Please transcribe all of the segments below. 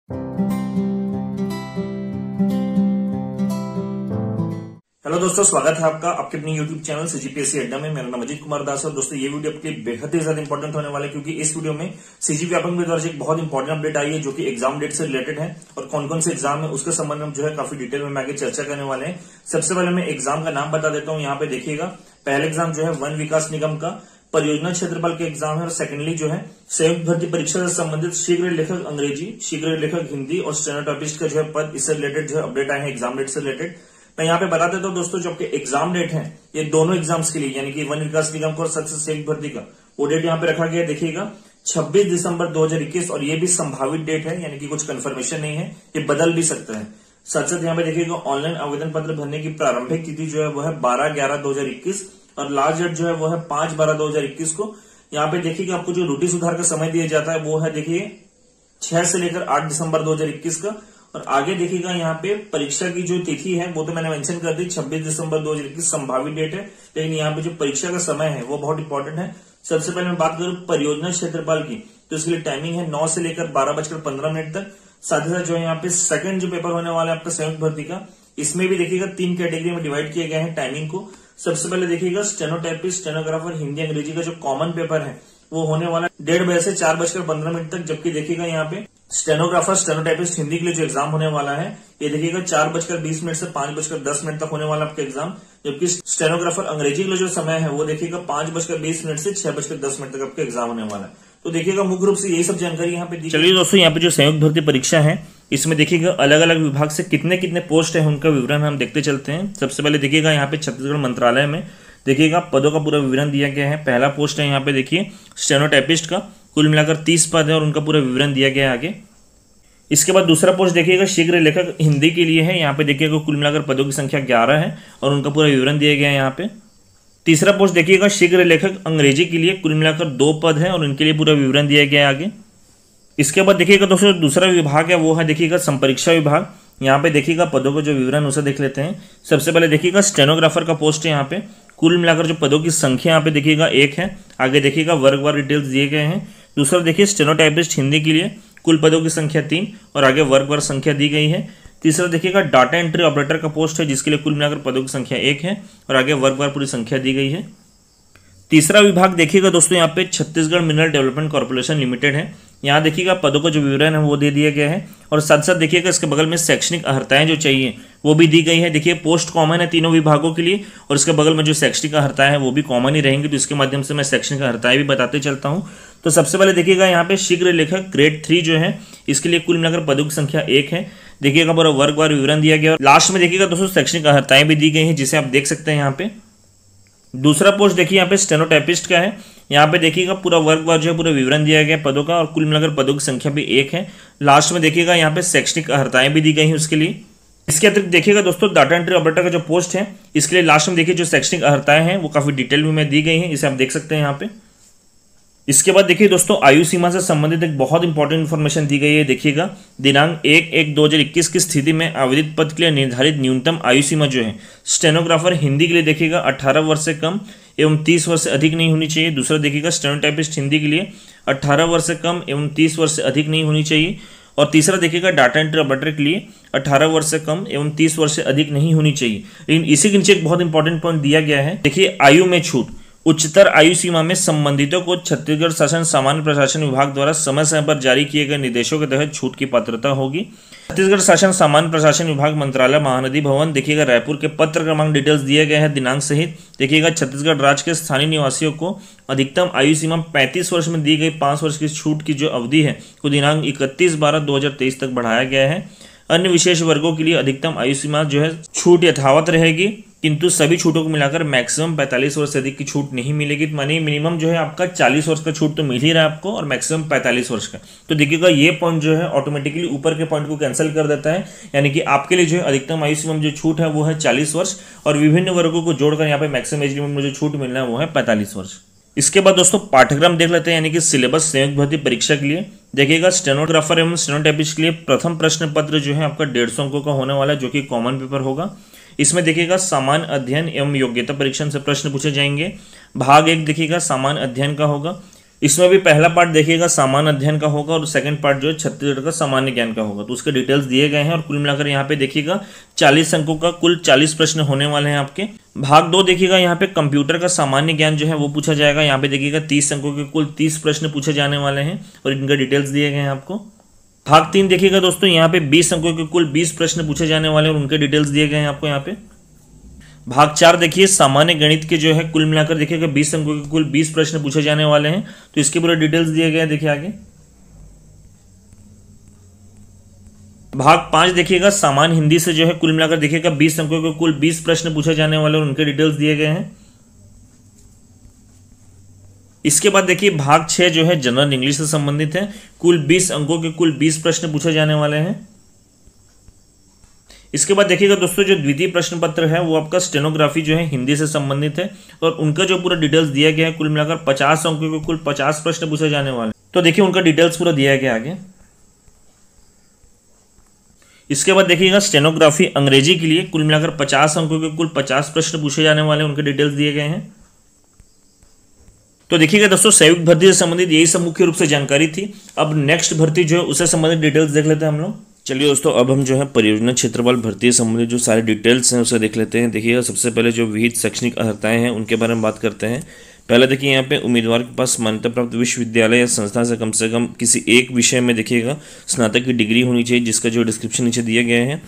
Hello दोस्तों, स्वागत है आपका आपके अपने यूट्यूब चैनल सीजीपीएससी अड्डा में। मेरा नाम अजीत कुमार दास है। दोस्तों ये वीडियो आपके लिए बेहद ही ज्यादा इंपॉर्टेंट होने वाला है, क्योंकि इस वीडियो में सीजी व्यापक में द्वारा एक बहुत इंपॉर्टेंट अपडेट आई है जो कि एग्जाम डेट से रिलेटेड है और कौन कौन से एग्जाम है उसके संबंध में जो है काफी डिटेल में आगे चर्चा करने वाले हैं। सबसे पहले मैं एग्जाम का नाम बता देता हूँ। यहाँ पे देखिएगा, पहला एग्जाम जो है वन विकास निगम का परियोजना क्षेत्रफल के एग्जाम है और सेकेंडली जो है संयुक्त भर्ती परीक्षा से संबंधित शीघ्र लेखक अंग्रेजी, शीघ्र लेखक हिंदी और स्टेनोटाइपिस्ट का जो है पद, इससे रिलेटेड जो है अपडेट आए हैं एग्जाम डेट से रिलेटेड। मैं यहाँ पे बता देता हूँ दोस्तों, जो आपके एग्जाम डेट है ये दोनों एग्जाम्स के लिए, यानी कि वन विकास निगम को और संयुक्त भर्ती का, वो डेट यहाँ पे रखा गया है। देखिएगा 26 दिसंबर 2021 और ये भी संभावित डेट है, यानी कि कुछ कंफर्मेशन नहीं है, ये बदल भी सकता है। साथ साथ यहाँ पे देखिएगा ऑनलाइन आवेदन पत्र भरने की प्रारंभिक तिथि जो है वो है 12/11/2021 और लास्ट डेट जो है वो है 5/12/2021 को। यहाँ पे देखिएगा आपको जो त्रुटि सुधार का समय दिया जाता है वो है देखिए 6 से लेकर 8 दिसंबर 2021 का। और आगे देखिएगा यहाँ पे परीक्षा की जो तिथि है वो तो मैंने मेंशन कर दी, 26 दिसंबर 2021 संभावित डेट है, लेकिन यहाँ पे जो परीक्षा का समय है वो बहुत इंपॉर्टेंट है। सबसे पहले मैं बात करूं परियोजना क्षेत्रफल की, तो इसके लिए टाइमिंग है 9 से लेकर 12:15 तक। साथ ही साथ जो है यहाँ पे सेकंड जो पेपर होने वाला है आपका संयुक्त भर्ती का, इसमें भी देखिएगा 3 कैटेगरी में डिवाइड किए गए हैं टाइमिंग को। सबसे पहले देखिएगा स्टेनोटाइपिस्ट, स्टेनोग्राफर हिंदी अंग्रेजी का जो कॉमन पेपर है वो होने वाला 1:30 बजे से 4:15 तक, जबकि देखिएगा यहाँ पे स्टेनोग्राफर स्टेनोटाइपिस्ट हिंदी के लिए जो एग्जाम होने वाला है ये देखिएगा 4:20 से 5:10 तक होने वाला आपका एग्जाम, जबकि स्टेनोग्राफर अंग्रेजी के लिए जो समय है वो देखिएगा 5:20 से 6:10 तक आपका एग्जाम होने वाला है। तो देखिएगा मुख्य रूप से यही सब जानकारी यहाँ पे दी। चलिए दोस्तों, यहाँ पे जो संयुक्त भर्ती परीक्षा है इसमें देखिएगा अलग अलग विभाग से कितने कितने पोस्ट है उनका विवरण हम देखते चलते हैं। सबसे पहले देखिएगा यहाँ पे छत्तीसगढ़ मंत्रालय में देखिएगा पदों का पूरा विवरण दिया गया है। पहला पोस्ट है यहाँ पे देखिए स्टेनोटाइपिस्ट का, कुल मिलाकर 30 पद है और उनका पूरा विवरण दिया गया है आगे। इसके बाद दूसरा पोस्ट देखिएगा शीघ्र लेखक हिंदी के लिए है। यहाँ पे देखिएगा कुल मिलाकर पदों की संख्या 11 है और उनका पूरा विवरण दिया गया है यहाँ पे। तीसरा पोस्ट देखिएगा शीघ्र लेखक अंग्रेजी के लिए, कुल मिलाकर 2 पद है और उनके लिए पूरा विवरण दिया गया है आगे। इसके बाद देखिएगा दोस्तों दूसरा विभाग है वो है देखिएगा संपरीक्षा विभाग। यहाँ पे देखिएगा पदों का जो विवरण उसे देख लेते हैं। सबसे पहले देखिएगा स्टेनोग्राफर का पोस्ट है। यहाँ पे कुल मिलाकर जो पदों की संख्या यहाँ पे देखिएगा 1 है। आगे देखिएगा वर्गवार डिटेल्स दिए गए हैं। दूसरा देखिए स्टेनोटाइपिस्ट हिंदी के लिए कुल पदों की संख्या 3 और आगे वर्गवार संख्या दी गई है। तीसरा देखिएगा डाटा एंट्री ऑपरेटर का पोस्ट है जिसके लिए कुल मिलाकर पदों की संख्या 1 है और आगे वर्गवार पूरी संख्या दी गई है। तीसरा विभाग देखिएगा दोस्तों यहाँ पे Chhattisgarh mineral development corporation limited है। यहाँ देखिएगा पदों का जो विवरण है वो दे दिया गया है और साथ साथ देखिएगा इसके बगल में शैक्षणिक अर्हताएं जो चाहिए वो भी दी गई है। देखिए पोस्ट कॉमन है तीनों विभागों के लिए और इसके बगल में जो शैक्षणिक अर्हताएं हैं वो भी कॉमन ही रहेंगी, तो इसके माध्यम से मैं शैक्षणिक अर्हताएं भी बताते चलता हूँ। तो सबसे पहले देखिएगा यहाँ पे शीघ्र लेखक ग्रेड 3 जो है इसके लिए कुल मिलाकर पदों की संख्या 1 है। देखिएगा पूरा वर्गवार विवरण दिया गया और लास्ट में देखिएगा दोस्तों शैक्षणिक अर्हताएं भी दी गई हैं जिसे आप देख सकते हैं यहाँ पे। दूसरा पोस्ट देखिए यहाँ पे स्टेनोटाइपिस्ट का है। यहाँ पे देखिएगा पूरा वर्गवार जो है पूरा विवरण दिया गया पदों का और कुल मिलाकर पदों की संख्या भी 1 है। लास्ट में देखिएगा यहाँ पे शैक्षणिक अर्हताएं भी दी गई हैं उसके लिए। इसके अतिरिक्त देखिएगा दोस्तों डाटा एंट्री ऑपरेटर का जो पोस्ट है इसके लिए लास्ट में देखिए जो शैक्षणिक अर्हताएं हैं वो काफी डिटेल में दी गई हैं, इसे आप देख सकते हैं यहाँ पे। इसके बाद देखिए दोस्तों आयु सीमा से संबंधित एक बहुत इंपॉर्टेंट इन्फॉर्मेशन दी गई है। देखिएगा दिनांक 1/1/2021 की स्थिति में आवेदित पद के लिए निर्धारित न्यूनतम आयु सीमा जो है स्टेनोग्राफर हिंदी के लिए देखिएगा 18 वर्ष से कम एवं 30 वर्ष से अधिक नहीं होनी चाहिए। दूसरा देखिएगा स्टेनोटाइपिस्ट हिंदी के लिए 18 वर्ष से कम एवं 30 वर्ष से अधिक नहीं होनी चाहिए। और तीसरा देखिएगा डाटा एंट्री ऑपरेटर के लिए 18 वर्ष से कम एवं 30 वर्ष से अधिक नहीं होनी चाहिए। लेकिन इसी के नीचे एक बहुत इंपॉर्टेंट पॉइंट दिया गया है। देखिए आयु में छूट, उच्चतर आयु सीमा में संबंधितों को छत्तीसगढ़ शासन सामान्य प्रशासन विभाग द्वारा समय समय पर जारी किए गए निर्देशों के तहत छूट की पात्रता होगी। छत्तीसगढ़ शासन सामान्य प्रशासन विभाग मंत्रालय महानदी भवन देखिएगा रायपुर के पत्र क्रमांक डिटेल्स दिए गए हैं दिनांक सहित। देखिएगा छत्तीसगढ़ राज्य के स्थानीय निवासियों को अधिकतम आयु सीमा 35 वर्ष में दी गई 5 वर्ष की छूट की जो अवधि है वो दिनांक 31/12/2023 तक बढ़ाया गया है। अन्य विशेष वर्गों के लिए अधिकतम आयु सीमा जो है छूट यथावत रहेगी, किंतु सभी छूटों को मिलाकर मैक्सिमम 45 वर्ष से अधिक की छूट नहीं मिलेगी। मानिए मिनिमम जो है आपका 40 वर्ष का छूट तो मिल ही रहा है आपको और मैक्सिमम 45 वर्ष का। तो देखिएगा ये पॉइंट जो है ऑटोमेटिकली ऊपर के पॉइंट को कैंसिल कर देता है, यानी कि आपके लिए जो है अधिकतम आयु सीमा जो छूट है वो है 40 वर्ष और विभिन्न वर्गों को जोड़कर यहाँ पे मैक्सिमम एज लिमिट में जो छूट मिलना है वो है 45 वर्ष। इसके बाद दोस्तों पाठ्यक्रम देख लेते हैं, यानी कि सिलेबस संयुक्त भर्ती परीक्षा के लिए। देखिएगा स्टेनोग्राफर एवं स्टेनोटाइपिस्ट के लिए प्रथम प्रश्न पत्र जो है आपका 150 अंकों का होने वाला है जो कि कॉमन पेपर होगा। इसमें देखिएगा सामान्य अध्ययन एवं योग्यता परीक्षण से प्रश्न पूछे जाएंगे। भाग 1 देखिएगा सामान्य अध्ययन का होगा। इसमें भी पहला पार्ट देखिएगा सामान्य अध्ययन का होगा और सेकंड पार्ट जो है छत्तीसगढ़ का सामान्य ज्ञान का होगा। तो उसके डिटेल्स दिए गए हैं और कुल मिलाकर यहाँ पे देखिएगा 40 अंकों का कुल 40 प्रश्न होने वाले हैं आपके। भाग 2 देखिएगा यहाँ पे कंप्यूटर का सामान्य ज्ञान जो है वो पूछा जाएगा। यहाँ पे देखिएगा 30 अंकों के कुल 30 प्रश्न पूछे जाने वाले हैं और इनका डिटेल्स दिए गए हैं आपको। भाग 3 देखिएगा दोस्तों, यहाँ पे 20 अंकों के कुल 20 प्रश्न पूछे जाने वाले हैं और उनके डिटेल्स दिए गए हैं आपको यहाँ पे। भाग 4 देखिए सामान्य गणित के जो है कुल मिलाकर देखिएगा 20 अंकों के कुल 20 प्रश्न पूछे जाने वाले हैं, तो इसके पूरे डिटेल्स दिए गए हैं, देखिए आगे। भाग 5 देखिएगा सामान्य हिंदी से जो है कुल मिलाकर देखिएगा 20 अंकों के कुल 20 प्रश्न पूछे जाने वाले और उनके डिटेल्स दिए गए हैं। इसके बाद देखिए भाग 6 जो है जनरल इंग्लिश से संबंधित है, कुल 20 अंकों के कुल 20 प्रश्न पूछे जाने वाले हैं। इसके बाद देखिएगा दोस्तों जो द्वितीय प्रश्न पत्र है वो आपका स्टेनोग्राफी जो है हिंदी से संबंधित है और उनका जो पूरा डिटेल्स दिया गया है, कुल मिलाकर 50 अंकों के कुल 50 प्रश्न पूछे जाने वाले, तो देखिए उनका डिटेल्स पूरा दिया गया आगे। इसके बाद देखिएगा स्टेनोग्राफी अंग्रेजी के लिए कुल मिलाकर 50 अंकों के कुल 50 प्रश्न पूछे जाने वाले, उनके डिटेल्स दिए गए हैं। तो देखिएगा दोस्तों संयुक्त भर्ती से संबंधित यही सब मुख्य रूप से जानकारी थी। अब नेक्स्ट भर्ती जो है उससे संबंधित डिटेल्स देख लेते हैं हम लोग। चलिए दोस्तों, अब हम जो है परियोजना क्षेत्रफल भर्ती से संबंधित जो सारे डिटेल्स हैं उसे देख लेते हैं। देखिएगा सबसे पहले जो विहित शैक्षणिक अर्हताएं हैं उनके बारे में बात करते हैं। पहला देखिए यहाँ पे उम्मीदवार के पास मान्यता प्राप्त विश्वविद्यालय या संस्था से कम किसी एक विषय में देखिएगा स्नातक की डिग्री होनी चाहिए, जिसका जो डिस्क्रिप्शन नीचे दिए गए हैं।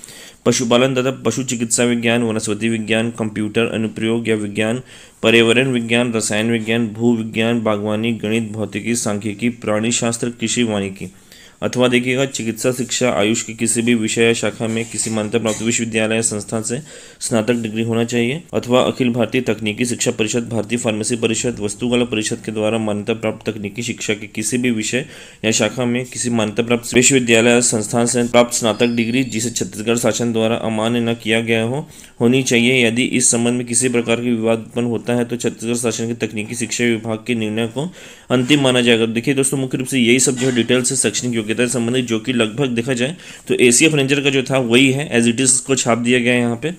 पशुपालन तथा पशु चिकित्सा विज्ञान, वनस्पति विज्ञान, कंप्यूटर अनुप्रयोग या विज्ञान, पर्यावरण विज्ञान, रसायन विज्ञान, भू विज्ञान, बागवानी, गणित, भौतिकी, सांख्यिकी, प्राणी शास्त्र, कृषि, वानिकी अथवा देखिएगा चिकित्सा शिक्षा आयुष के किसी भी विषय या शाखा में किसी मान्यता प्राप्त विश्वविद्यालय या संस्था से स्नातक डिग्री होना चाहिए, अथवा अखिल भारतीय तकनीकी शिक्षा परिषद, भारतीय फार्मेसी परिषद, वस्तुकला परिषद के द्वारा मान्यता प्राप्त तकनीकी शिक्षा के किसी भी विषय या शाखा में किसी मान्यता प्राप्त विश्वविद्यालय या संस्थान से प्राप्त स्नातक डिग्री जिसे छत्तीसगढ़ शासन द्वारा अमान्य न किया गया होनी चाहिए। यदि इस संबंध में किसी प्रकार की विवाद उत्पन्न होता है तो छत्तीसगढ़ शासन के तकनीकी शिक्षा विभाग के निर्णय को अंतिम माना जाएगा। देखिए दोस्तों, मुख्य रूप से यही सब जो है डिटेल्स है शैक्षणिक योग्यता से संबंधित, जो कि लगभग देखा जाए तो एसीएफ रेंजर का जो था वही है, एज इट इज को छाप दिया गया है यहाँ पे।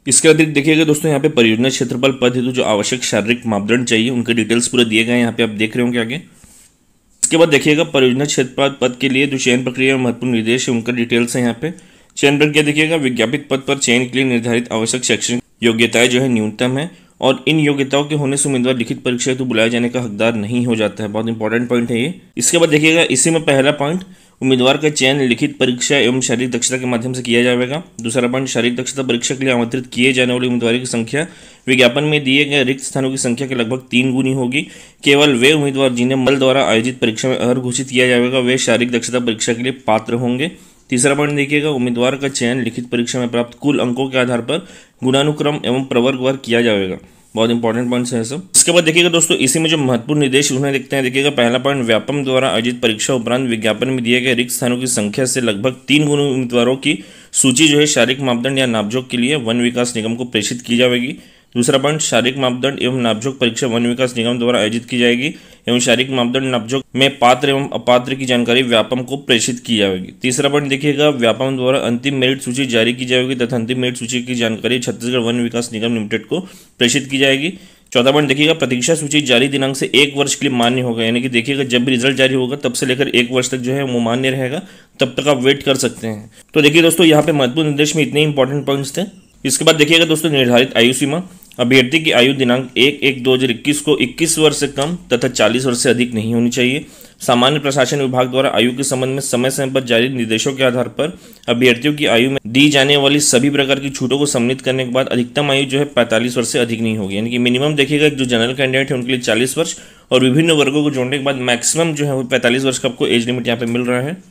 इसके अतिरिक्त देखिएगा दोस्तों यहाँ पे परियोजना क्षेत्रफल पद हेतु जो आवश्यक शारीरिक मापदंड चाहिए उनके डिटेल्स पूरे दिए गए हैं यहाँ पे, आप देख रहे होंगे आगे। इसके बाद देखिएगा परियोजना क्षेत्रफल पद के लिए जो चयन प्रक्रिया में महत्वपूर्ण निर्देश है उनका डिटेल्स है यहाँ पे। चयन प्रक्रिया देखिएगा, विज्ञापित पद पर चयन के लिए निर्धारित आवश्यक शैक्षणिक योग्यताएं जो है न्यूनतम है और इन योग्यताओं के होने से उम्मीदवार लिखित परीक्षा हेतु बुलाए जाने का हकदार नहीं हो जाता है। बहुत इंपॉर्टेंट पॉइंट है ये। इसके बाद देखिएगा इसी में पहला पॉइंट, उम्मीदवार का चयन लिखित परीक्षा एवं शारीरिक दक्षता के माध्यम से किया जाएगा। दूसरा पॉइंट, शारीरिक दक्षता परीक्षा के लिए आमंत्रित किए जाने वाले उम्मीदवारों की संख्या विज्ञापन में दिए गए रिक्त स्थानों की संख्या के लगभग 3 गुनी होगी। केवल वे उम्मीदवार जिन्हें मल द्वारा आयोजित परीक्षा में अर्ह घोषित किया जाएगा वे शारीरिक दक्षता परीक्षा के लिए पात्र होंगे। तीसरा पॉइंट देखिएगा, उम्मीदवार का चयन लिखित परीक्षा में प्राप्त कुल अंकों के आधार पर गुणानुक्रम एवं प्रवर्गवार किया जाएगा। बहुत इंपॉर्टेंट पॉइंट्स है सब। इसके बाद देखिएगा दोस्तों इसी में जो महत्वपूर्ण निर्देश उन्हें देखते हैं। देखिएगा पहला पॉइंट, व्यापम द्वारा आयोजित परीक्षा उपरांत विज्ञापन में दिए गए रिक्त स्थानों की संख्या से लगभग 3 गुना उम्मीदवारों की सूची जो है शारीरिक मापदंड या नापजोक के लिए वन विकास निगम को प्रेषित की जाएगी। दूसरा पॉइंट, शारीरिक मापदंड एवं नापजोक परीक्षा वन विकास निगम द्वारा आयोजित की जाएगी एवं शारीरिक मापदंड नापजोक में पात्र एवं अपात्र की जानकारी व्यापम को प्रेषित की जाएगी। तीसरा पॉइंट देखिएगा, व्यापम द्वारा अंतिम मेरिट सूची जारी की जाएगी तथा अंतिम मेरिट सूची की जानकारी छत्तीसगढ़ वन विकास निगम लिमिटेड को प्रेषित की जाएगी। चौथा पॉइंट देखिएगा, प्रतीक्षा सूची जारी दिनांक से 1 वर्ष के लिए मान्य होगा, यानी कि देखिएगा जब भी रिजल्ट जारी होगा तब से लेकर 1 वर्ष तक जो है वो मान्य रहेगा, तब तक आप वेट कर सकते हैं। तो देखिए दोस्तों यहाँ पे महत्वपूर्ण निर्देश में इतने इंपॉर्टेंट पॉइंट्स थे। इसके बाद देखिएगा दोस्तों निर्धारित आयु सीमा, अभ्यर्थी की आयु दिनांक 1/1/2021 को 21 वर्ष से कम तथा 40 वर्ष से अधिक नहीं होनी चाहिए। सामान्य प्रशासन विभाग द्वारा आयु के संबंध में समय समय पर जारी निर्देशों के आधार पर अभ्यर्थियों की आयु में दी जाने वाली सभी प्रकार की छूटों को सम्मिलित करने के बाद अधिकतम आयु जो है 45 वर्ष से अधिक नहीं होगी, यानी कि मिनिमम देखिएगा जो जनरल कैंडिडेट है उनके लिए 40 वर्ष और विभिन्न वर्गों को जोड़ने के बाद मैक्सिमम जो है वो 45 वर्ष का आपको एज लिमिट यहाँ पे मिल रहा है।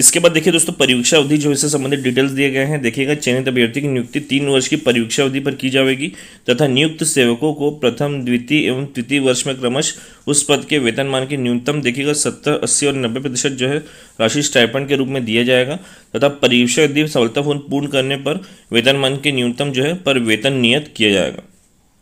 इसके बाद देखिए दोस्तों परीक्षा अवधि जो इससे संबंधित डिटेल्स दिए गए हैं। देखिएगा चयनित अभ्यर्थी की नियुक्ति 3 वर्ष की परीक्षा अवधि पर की जाएगी तथा नियुक्त सेवकों को प्रथम, द्वितीय एवं तृतीय वर्ष में क्रमशः उस पद के वेतनमान की न्यूनतम देखिएगा 70, 80 और 90% जो है राशि स्टाइपेंड के रूप में दिया जाएगा तथा परीक्षा अवधि सफलतापूर्ण पूर्ण करने पर वेतनमान के न्यूनतम जो है पर वेतन नियत किया जाएगा।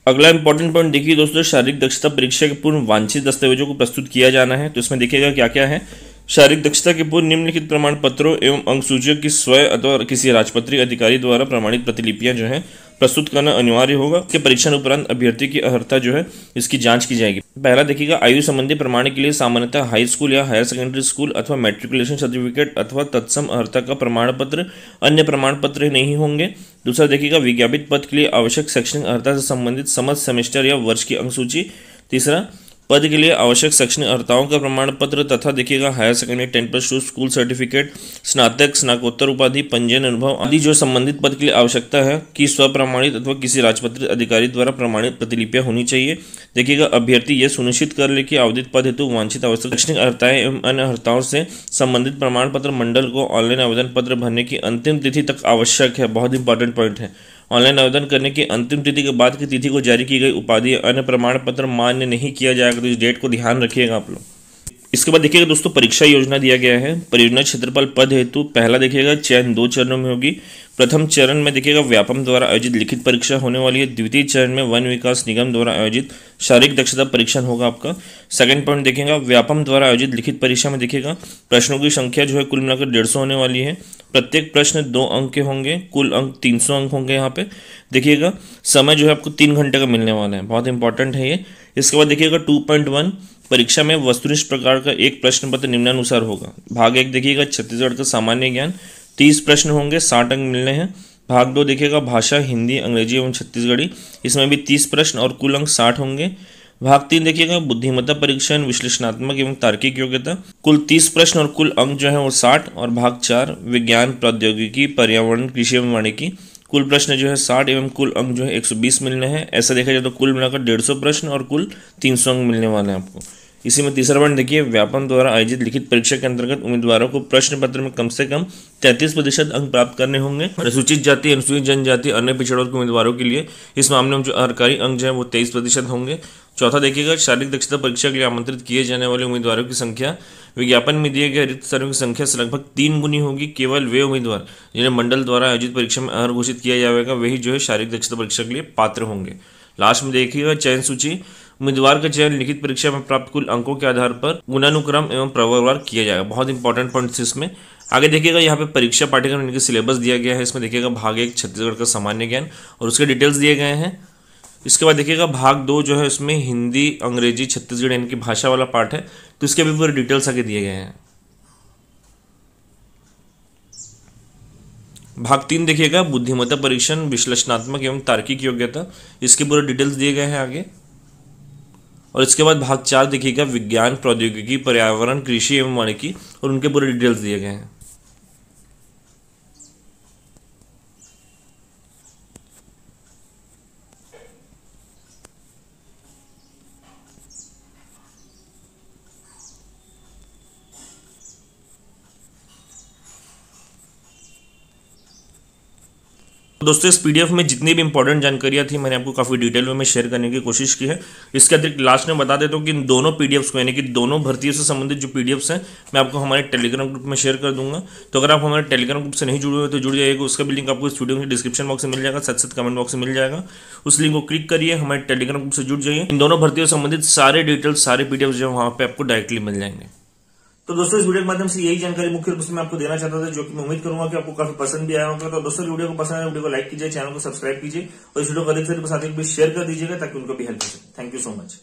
अगला इंपॉर्टेंट पॉइंट देखिए दोस्तों, शारीरिक दक्षता परीक्षा के पूर्व वांछित दस्तावेजों को प्रस्तुत किया जाना है। तो इसमें देखिएगा क्या क्या है। शारीरिक दक्षता के पूर्व निम्नलिखित प्रमाण पत्रों एवं अंक सूचियों की स्वयं अथवा किसी राजपत्रित अधिकारी द्वारा प्रमाणित प्रतिलिपियां जो है प्रस्तुत करना अनिवार्य होगा। के परीक्षण उपरांत अभ्यर्थी की अर्हता जो है इसकी जांच की जाएगी। पहला देखिएगा, आयु संबंधी प्रमाण के लिए सामान्यतः हाई स्कूल या हायर सेकेंडरी स्कूल अथवा मैट्रिकुलेशन सर्टिफिकेट अथवा तत्सम अर्हता का प्रमाण पत्र, अन्य प्रमाण पत्र नहीं होंगे। दूसरा देखिएगा, विज्ञापित पद के लिए आवश्यक शैक्षणिक अर्हता से संबंधित समस्त सेमेस्टर या वर्ष की अंकसूची। तीसरा, पद के लिए आवश्यक शैक्षणिक अर्हताओं का प्रमाण पत्र तथा देखिएगा हायर सेकेंडरी 10+2 स्कूल सर्टिफिकेट, स्नातक स्नातकोत्तर उपाधि, पंजीयन अनुभव आदि जो संबंधित पद के लिए आवश्यकता है कि स्वप्रमाणित अथवा किसी राजपत्रित अधिकारी द्वारा प्रमाणित प्रतिलिपियां होनी चाहिए। देखिएगा, अभ्यर्थी यह सुनिश्चित कर ले कि आवेदित पद हेतु वांछित आवश्यक शैक्षणिक अर्हताएं एवं अन्य अर्हताओं से संबंधित प्रमाण पत्र मंडल को ऑनलाइन आवेदन पत्र भरने की अंतिम तिथि तक आवश्यक है। बहुत इंपॉर्टेंट पॉइंट है। ऑनलाइन आवेदन करने की अंतिम तिथि के बाद की तिथि को जारी की गई उपाधि या अन्य प्रमाण पत्र मान्य नहीं किया जाएगा। तो इस डेट को ध्यान रखिएगा आप लोग। इसके बाद देखिएगा दोस्तों, परीक्षा योजना दिया गया है। परियोजना क्षेत्रफल पद हेतु पहला देखिएगा, चयन 2 चरणों में होगी। प्रथम चरण में देखिएगा व्यापम द्वारा आयोजित लिखित परीक्षा होने वाली है। द्वितीय चरण में वन विकास निगम द्वारा आयोजित शारीरिक दक्षता परीक्षण होगा आपका। सेकंड पॉइंट देखिएगा, व्यापम द्वारा आयोजित लिखित परीक्षा में देखिएगा प्रश्नों की संख्या जो है कुल मिलाकर 150 होने वाली है। प्रत्येक प्रश्न 2 अंक के होंगे, कुल अंक 300 अंक होंगे। यहाँ पे देखिएगा समय जो है आपको 3 घंटे का मिलने वाला है। बहुत इंपॉर्टेंट है ये। इसके बाद देखिएगा 2.1, परीक्षा में वस्तुनिष्ठ प्रकार का एक प्रश्न पत्र निम्नानुसार होगा। भाग 1 देखिएगा छत्तीसगढ़ का सामान्य ज्ञान, 30 प्रश्न होंगे, 60 अंक मिलने हैं। भाग 2 देखिएगा भाषा हिंदी, अंग्रेजी एवं छत्तीसगढ़ी, इसमें भी 30 प्रश्न और कुल अंक 60 होंगे। भाग 3 देखिएगा बुद्धिमत्ता परीक्षण, विश्लेषणात्मक एवं तार्किक योग्यता, कुल 30 प्रश्न और कुल अंक जो है वो 60। और भाग 4 विज्ञान प्रौद्योगिकी पर्यावरण कृषि एवं वानिकी, कुल प्रश्न जो है 60 एवं कुल अंक जो है 120 मिलने हैं। ऐसा देखा जाए तो कुल मिलाकर 150 प्रश्न और कुल 300 अंक मिलने वाले हैं आपको। इसी में तीसरा पॉइंट देखिए, व्यापम द्वारा आयोजित लिखित परीक्षा के अंतर्गत उम्मीदवारों को प्रश्न पत्र में कम से कम 33% अंक प्राप्त करने होंगे। अनुसूचित जाति, अनुसूचित जनजाति, अन्य पिछड़ा वर्ग के उम्मीदवारों के लिए इस मामले में जो अर्हकारी अंक जो है वो 23% होंगे। चौथा देखिएगा, शारीरिक दक्षता परीक्षा के लिए आमंत्रित किए जाने वाले उम्मीदवारों की संख्या विज्ञापन में दिए गए रिक्त स्थानों की संख्या से लगभग 3 गुनी होगी। केवल वे उम्मीदवार जिन्हें मंडल द्वारा आयोजित परीक्षा में अर्ह घोषित किया जाएगा वही जो है शारीरिक दक्षता परीक्षा के लिए पात्र होंगे। लास्ट में देखिएगा चयन सूची, उम्मीदवार का चयन लिखित परीक्षा में प्राप्त कुल अंकों के आधार पर गुणानुक्रम एवं प्रवर्गवार किया जाएगा। बहुत इंपॉर्टेंट पॉइंट्स इसमें। आगे देखिएगा यहाँ पे परीक्षा पाठ्यक्रम इनके सिलेबस दिया गया है। इसमें देखिएगा भाग 1 छत्तीसगढ़ का सामान्य ज्ञान और उसके डिटेल्स दिए गए हैं। इसके बाद देखिएगा भाग 2 जो है उसमें हिंदी, अंग्रेजी, छत्तीसगढ़ इनकी भाषा वाला पार्ट है, तो इसके भी पूरे डिटेल्स आगे दिए गए हैं। भाग 3 देखिएगा बुद्धिमत्ता परीक्षण, विश्लेषणात्मक एवं तार्किक योग्यता, इसके पूरे डिटेल्स दिए गए हैं आगे। और इसके बाद भाग 4 देखिएगा विज्ञान प्रौद्योगिकी पर्यावरण कृषि एवं वानिकी और उनके पूरे डिटेल्स दिए गए हैं। दोस्तों इस पीडीएफ में जितनी भी इंपॉर्टेंट जानकारियां थी मैंने आपको काफी डिटेल में शेयर करने की कोशिश की है। इसके अतिरिक्त लास्ट में बता देता हूँ कि इन दोनों पीडीएफ्स को यानी कि दोनों भर्तियों से संबंधित जो पीडीएफ्स हैं मैं आपको हमारे टेलीग्राम ग्रुप में शेयर कर दूंगा। तो अगर आप हमारे टेलीग्राम ग्रुप से नहीं जुड़े हुए तो जुड़ जाइएगा। उसका भी लिंक आपको इस वीडियो में डिस्क्रिप्शन बॉक्स में मिल जाएगा, साथ साथ कमेंट बॉक्स में मिल जाएगा। उस लिंक को क्लिक करिए, हमारे टेलीग्राम ग्रुप से जुड़ जाइए। इन दोनों भर्तियों से संबंधित सारे डिटेल्स, सारे पीडीएफ जो है वहां पे आपको डायरेक्टली मिल जाएंगे। तो दोस्तों इस वीडियो के माध्यम से यही जानकारी मुख्य रूप से मैं आपको देना चाहता था, जो कि मैं उम्मीद करूंगा कि आपको काफी पसंद भी आया होगा। तो दोस्तों वीडियो को पसंद है, वीडियो को लाइक कीजिए, चैनल को सब्सक्राइब कीजिए और इस वीडियो को अधिक से अधिक शेयर कर दीजिएगा ताकि उनको भी हेल्प हो सके। Thank you so much.